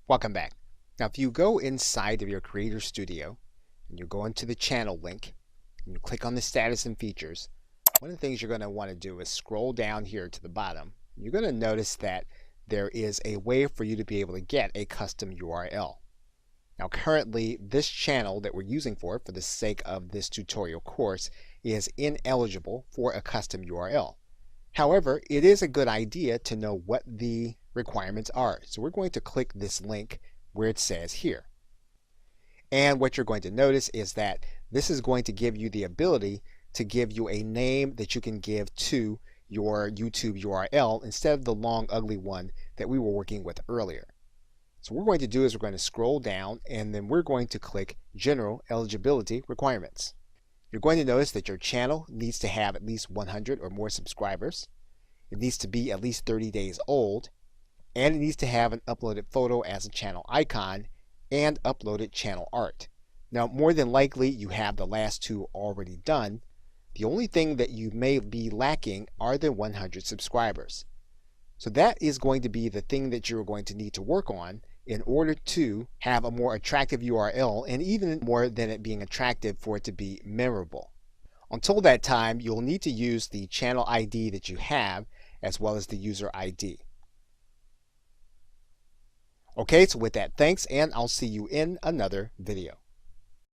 Welcome back. Now, if you go inside of your Creator Studio and you go into the channel link and you click on the status and features, one of the things you're going to want to do is scroll down here to the bottom. You're going to notice that there is a way for you to be able to get a custom URL. Now, currently, this channel that we're using for the sake of this tutorial course is ineligible for a custom URL. However, it is a good idea to know what the requirements are. So we're going to click this link where it says here. And what you're going to notice is that this is going to give you the ability to give you a name that you can give to your YouTube URL instead of the long ugly one that we were working with earlier. So what we're going to do is we're going to scroll down and then we're going to click General Eligibility Requirements. You're going to notice that your channel needs to have at least 100 or more subscribers. It needs to be at least 30 days old, and it needs to have an uploaded photo as a channel icon and uploaded channel art. Now, more than likely, you have the last two already done. The only thing that you may be lacking are the 100 subscribers. So that is going to be the thing that you're going to need to work on in order to have a more attractive URL, and even more than it being attractive, for it to be memorable. Until that time, you'll need to use the channel ID that you have as well as the user ID. Okay, so with that, thanks, and I'll see you in another video.